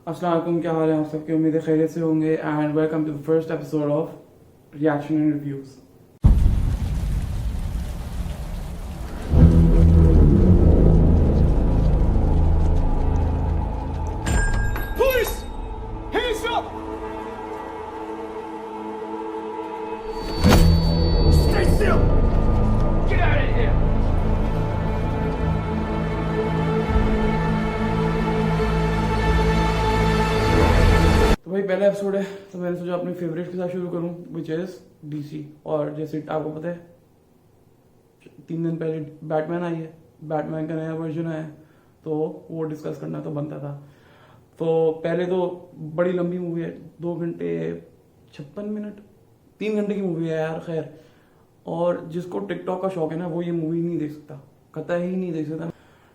अस्सलाम वालेकुम, क्या हाल है आप सबके। उम्मीद है खैरियत से होंगे and welcome to the first episode of reaction and reviews. Police! Hands up! Stay still! Get out of here! तो भाई पहला एपिसोड है तो मैंने सोचा अपने फेवरेट के साथ शुरू करूं विच इज डीसी। और जैसे आपको पता है 3 दिन पहले बैटमैन आई है, बैटमैन का नया वर्जन आया है, तो वो डिस्कस करना तो बनता था। तो पहले तो बड़ी लंबी मूवी है, 2 घंटे 56 मिनट, 3 घंटे की मूवी है यार। खैर, और जिसको टिकटॉक का शौक है ना वो ये मूवी नहीं देख सकता, कतई ही नहीं देख सकता।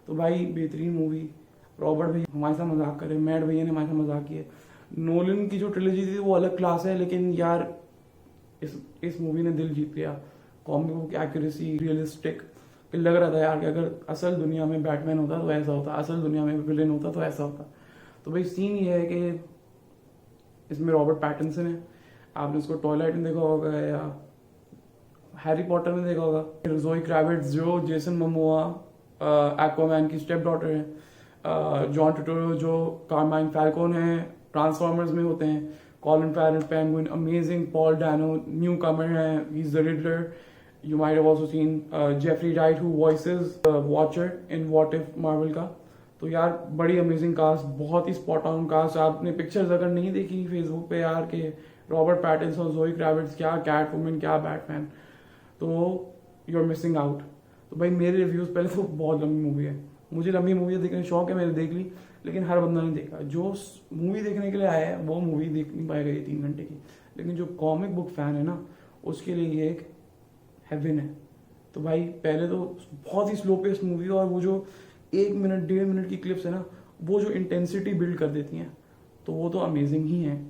तो भाई बेहतरीन मूवी। रॉबर्ट भाई हमारे साथ मजाक करे, मैड भैया ने हमारे साथ मजाक किए। नोलन की जो ट्रिलॉजी थी वो अलग क्लास है, लेकिन यार इस मूवी ने दिल जीत लिया। कॉमिक बुक एक्यूरेसी, रियलिस्टिक लग रहा था यार कि अगर असल दुनिया में बैटमैन होता तो ऐसा होता, असल दुनिया में विलेन होता तो ऐसा होता। तो भाई सीन ये है कि इसमें रॉबर्ट पैटिंसन है, आपने उसको टॉयलेट में देखा होगा या हैरी पॉटर में देखा होगा। जोई क्रैविट्स जो जेसन मोमोआ एक्वामैन की स्टेप डॉटर है, जॉन टर्टुरो जो कार्माइन फैल्कोन है ट्रांसफॉर्मर्स में होते हैं, Colin Farrell Penguin amazing, Paul Dano newcomer है, he is the Riddler. You might have also seen Jeffrey Wright who voices Watcher in What If Marvel का। तो यार बड़ी अमेजिंग कास्ट, बहुत ही स्पॉट ऑन कास्ट। आपने pictures अगर नहीं देखी फेसबुक पे यार के रॉबर्ट पैटिंसन, जोई क्रैविट्स, क्या कैट वुमन, क्या बैटमैन, तो यू आर मिसिंग आउट। तो भाई मेरे रिव्यूज पहले तो बहुत लंबी मूवी है, मुझे लंबी मूवी देखने का शौक है, मैंने देख ली, लेकिन हर बंदा नहीं देखा। जो मूवी देखने के लिए आया है वो मूवी देख नहीं पाएगा ये 3 घंटे की, लेकिन जो कॉमिक बुक फैन है ना उसके लिए ये एक हेवन है। तो भाई पहले तो बहुत ही स्लो पेस्ट मूवी, और वो जो 1 मिनट 1.5 मिनट की क्लिप्स है ना, वो जो इंटेंसिटी बिल्ड कर देती हैं तो वो तो अमेजिंग ही है।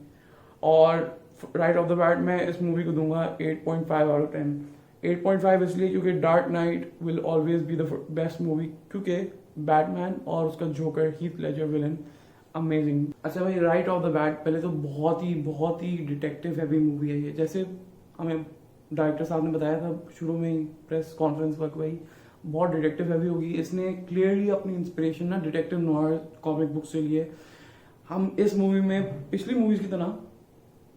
और राइट ऑफ द बैट मैं इस मूवी को दूंगा 8.5 आउट ऑफ 10। 8.5 इसलिए क्योंकि dark night will always be the best movie, क्योंकि बैटमैन और उसका joker Heath Ledger villain amazing. अच्छा भाई राइट ऑफ द बैट पहले तो बहुत ही डिटेक्टिव हैवी मूवी है ये। जैसे हमें डायरेक्टर साहब ने बताया था शुरू में ही प्रेस कॉन्फ्रेंस वर्क, भाई बहुत डिटेक्टिव हैवी होगी। इसने क्लियरली अपनी इंस्पिरेशन ना डिटेक्टिव नॉयर कॉमिक बुक से लिए। हम इस मूवी में पिछली मूवीज की तरह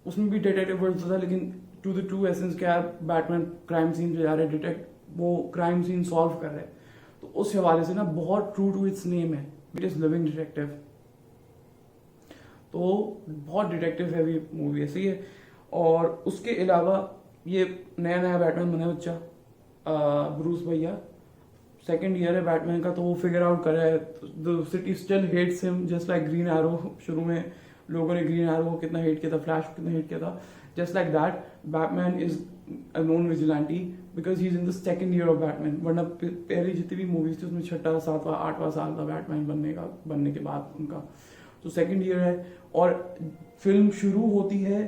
उसमें भी डिटेक्टिव वर्ड था, लेकिन टू द ट्रू एसेंस क्या है, बैटमैन क्राइम सीन पे जा रहे, डिटेक्ट वो क्राइम सीन सॉल्व कर रहे हैं। तो उस हवाले से ना बहुत ट्रू टू इट्स नेम है, इट इज लिविंग डिटेक्टिव। तो बहुत डिटेक्टिव हैवी मूवी है, सही है। और उसके अलावा ये नया बैटमैन बना है बच्चा, ब्रूस भैया, 2nd ईयर है बैटमैन का, तो वो फिगर आउट कर रहा है। The city still hates him just like Green Arrow. शुरू में लोगों ने ग्रीन एरो को कितना हेट किया था, फ्लैश को कितना हेट किया था, just like that Batman is a known vigilante because he is in the 2nd year of Batman. वरना पहले जितनी भी मूवीज थी उसमें 6वां 7वां 8वां साल था बैटमैन बनने के बाद उनका। तो 2nd ईयर है, और फिल्म शुरू होती है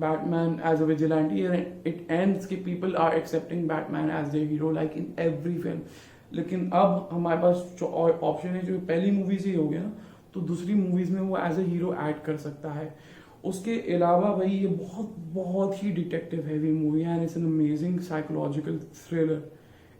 Batman as a vigilante and it ends कि people are accepting Batman as their hero like in every film। लेकिन अब हमारे पास ऑप्शन है जो पहली मूवी से ही हो गया ना, तो दूसरी मूवीज में वो एज ए हीरो ऐड कर सकता है। उसके अलावा भाई ये बहुत ही डिटेक्टिव हैवी मूवी है and it's an amazing psychological thriller.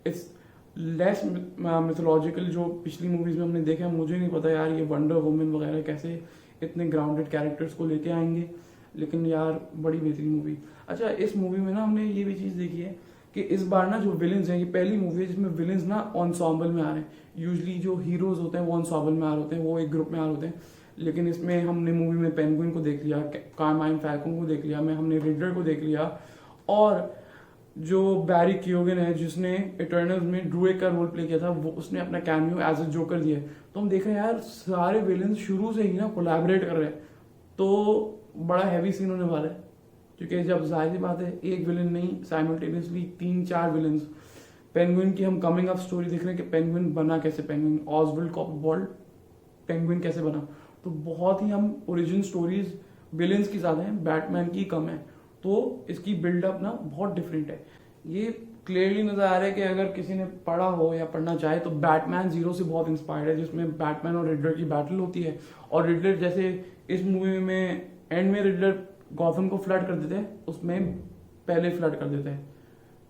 It's less mythological जो पिछली मूवीज में हमने देखा है। मुझे नहीं पता यार ये वंडर वुमन वगैरह कैसे इतने ग्राउंडेड कैरेक्टर्स को लेके आएंगे, लेकिन यार बड़ी बेहतरीन मूवी। अच्छा इस मूवी में ना हमने ये भी चीज देखी है कि इस बार ना जो विलेंस हैं, ये पहली मूवी है जिसमें विलेंस ना ऑनसॉम्बल में आ रहे हैं। यूजुअली जो हीरोज होते हैं वो ऑनसॉम्बल में आ रहे होते हैं, वो एक ग्रुप में आ रहे होते हैं, लेकिन इसमें हमने मूवी में पेंगुइन को देख लिया, कार्माइन फैल्कोन को देख लिया, हमने रिडलर को देख लिया, और जो बैरी कियोगन है जिसने इटर्नल्स में ड्रूए का रोल प्ले किया था, वो उसने अपना कैमियो एज अ जोकर दिया। तो हम देख रहे हैं यार सारे विलेंस शुरू से ही ना कोलैबोरेट कर रहे हैं, तो बड़ा हैवी सीन होने वाला है। क्योंकि जब जाहिर सी बात है एक विलन नहीं, साइमल्टेनियसली 3-4 विलन्स। पेंगुइन की हम कमिंग अप स्टोरी देख रहे हैं कि पेंगुइन बना कैसे, पेंगुइन ऑसवर्ल्ड कॉपरबॉल्ड पेंगुइन कैसे बना। तो बहुत ही हम ओरिजिन स्टोरीज विलन्स की ज्यादा है, बैटमैन की कम है, तो इसकी बिल्डअप ना बहुत डिफरेंट है। ये क्लियरली नजर आ रहा है कि अगर किसी ने पढ़ा हो या पढ़ना चाहे तो बैटमैन जीरो से बहुत इंस्पायर्ड है, जिसमें बैटमैन और रिडलर की बैटल होती है। और रिडलर जैसे इस मूवी में एंड में रिडलर गॉथम को फ्लड कर देते हैं, उसमें पहले फ्लड कर देते हैं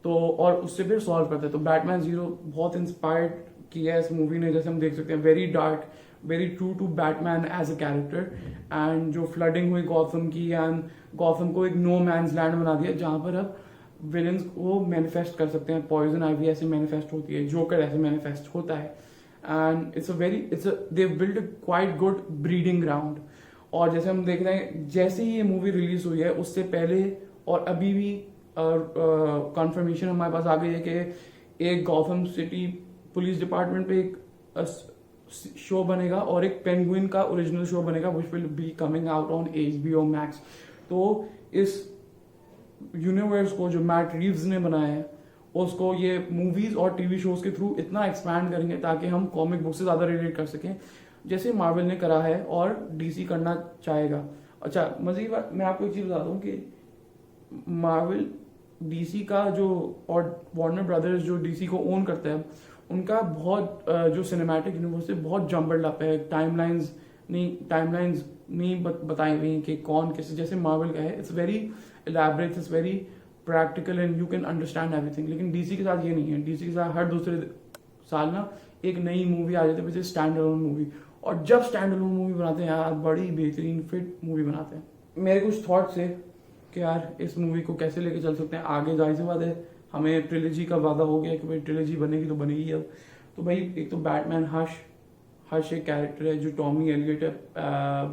तो, और उससे फिर सॉल्व करते हैं। तो बैटमैन जीरो बहुत इंस्पायर्ड किया है इस मूवी ने, जैसे हम देख सकते हैं very dark, very true to Batman as a character. And जो फ्लडिंग हुई गॉथम की, एंड गॉथम को एक नो मैंस लैंड बना दिया जहां पर अब विलन्स को मैनिफेस्ट कर सकते हैं। पॉइजन आइवी ऐसे मैनिफेस्ट होती है, जोकर ऐसे मैनिफेस्ट होता है। And they build quite good breeding ground. और जैसे हम देख रहे हैं, जैसे ही ये मूवी रिलीज हुई है उससे पहले और अभी भी कंफर्मेशन हमारे पास आ गई है कि एक गॉथम सिटी पुलिस डिपार्टमेंट पे एक शो बनेगा और एक पेंगुइन का ओरिजिनल शो बनेगा which will be coming out on HBO Max। तो इस यूनिवर्स को जो मैट रीव्स ने बनाया है उसको ये मूवीज और टीवी शोज के थ्रू इतना एक्सपैंड करेंगे ताकि हम कॉमिक बुक से ज्यादा रिलेट कर सकें, जैसे मार्वल ने करा है और DC करना चाहेगा। अच्छा, मजे की बात मैं आपको एक चीज बता दूं कि मार्वल DC का जो और वार्नर ब्रदर्स जो DC को ओन करता है, उनका बहुत जो सिनेमैटिक यूनिवर्स है बहुत जम्बल्ड अप है। टाइमलाइंस नहीं बताई हुई कि कौन किस, जैसे मार्वल का है it's very elaborate, it's very practical and you can understand everything. लेकिन DC के साथ ये नहीं है। DC के साथ हर दूसरे साल ना एक नई मूवी आ जाती है, जैसे स्टैंड अलोन मूवी। और जब स्टैंड अलोन मूवी बनाते हैं यार, बड़ी बेहतरीन फिट मूवी बनाते हैं। मेरे कुछ थॉट्स है कि यार इस मूवी को कैसे लेके चल सकते हैं आगे। जाहिर सी बात है, हमें ट्रिलॉजी का वादा हो गया कि भाई ट्रिलॉजी बनेगी तो बनेगी अब। तो भाई एक तो बैटमैन हश एक कैरेक्टर है जो टॉमी एलियट है,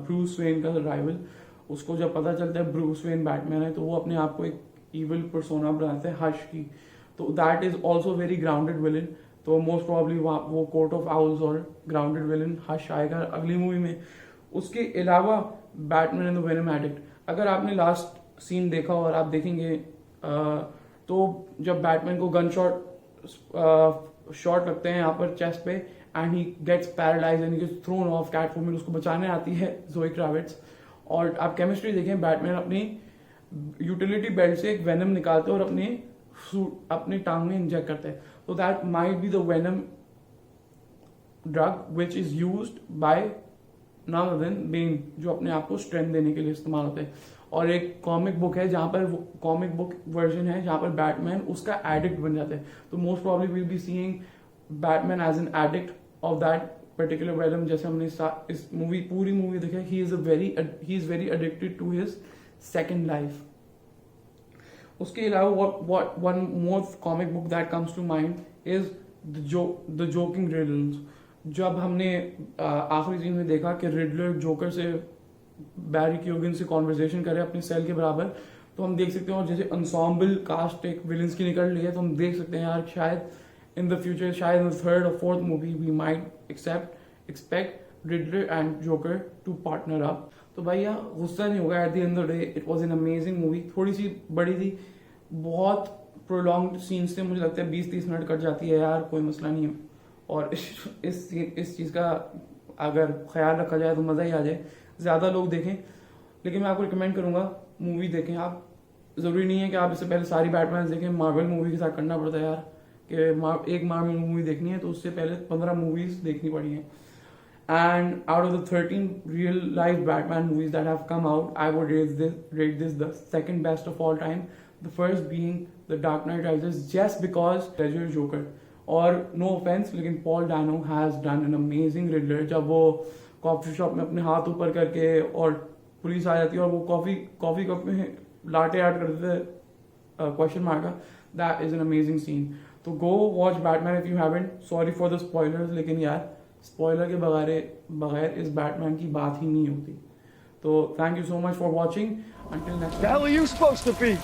ब्रूस वेन का राइवल। उसको जब पता चलता है ब्रूस वेन बैटमैन है तो वो अपने आप को एक इविल पर्सोना बनाता है हश की। तो that is also very grounded villain. तो मोस्ट प्रॉब्ली वो कोर्ट ऑफ आउल्स और ग्राउंडेड विलन हश आएगा अगली मूवी में। उसके अलावा Batman and the venom addict, अगर आपने लास्ट सीन देखा और आप देखेंगे तो जब बैटमैन को गन शॉट लगते हैं यहाँ पर चेस्ट पे and he gets paralyse and he gets thrown off, Catwoman उसको बचाने आती है ज़ोई क्राविट्स। और आप केमिस्ट्री देखें, बैटमैन अपनी यूटिलिटी बेल्ट से एक वेनम निकालते हैं और अपनी टांग में इंजेक्ट करते हैं। तो that might be the venom drug which is used by none other than Ben, जो अपने आप को स्ट्रेंथ देने के लिए इस्तेमाल होते हैं। और एक कॉमिक बुक है जहां पर कॉमिक बुक वर्जन है जहां पर बैटमैन उसका एडिक्ट बन जाता है। तो most probably will be seeing Batman as an addict of that particular venom. जैसे हमने इस पूरी मूवी देखा, he is very addicted to his second life. उसके अलावा one more comic book that comes to mind is the joking riddles. जब हमने आखिरी सीन में देखा कि रिडलर जोकर से बैरी क्यूगन से कॉन्वर्सेशन करे अपने सेल के बराबर, तो हम देख सकते हैं। और जैसे ensemble कास्ट एक विलन्स की निकल रही है, तो हम देख सकते हैं यार शायद इन द फ्यूचर, शायद इन द थर्ड और fourth movie we might expect Riddler and Joker to partner up. तो भाई यार गुस्सा नहीं होगा। At the end of the day it was an amazing movie. थोड़ी सी बड़ी थी, बहुत प्रोलॉन्ग्ड सीन्स थे, मुझे लगता है 20-30 मिनट कट जाती है यार, कोई मसला नहीं है। और इस चीज़ का अगर ख्याल रखा जाए तो मज़ा ही आ जाए। ज़्यादा लोग देखें, लेकिन मैं आपको रिकमेंड करूंगा मूवी देखें आप। ज़रूरी नहीं है कि आप इससे पहले सारी बैटमैन देखें। मार्वल मूवी के साथ करना पड़ता है यार कि एक मार्वल मूवी देखनी है तो उससे पहले 15 मूवीज देखनी पड़ी हैं। And out of the 13 real life Batman movies that have come out, I would rate this the second best of all time. The first being The Dark Knight Rises, just because Ledger Joker. और no offence, लेकिन Paul Dano has done an amazing Riddler. जब वो coffee shop में अपने हाथ ऊपर करके और पुलिस आ जाती है और वो कॉफी कप में लाटे ऐड कर देते क्वेश्चन मार्क का, that is an amazing scene. तो go watch Batman if you haven't. Sorry for the spoilers, लेकिन यार स्पॉइलर के बगैर इस बैटमैन की बात ही नहीं होती। तो thank you so much for watching. Until next The hell are you supposed to be?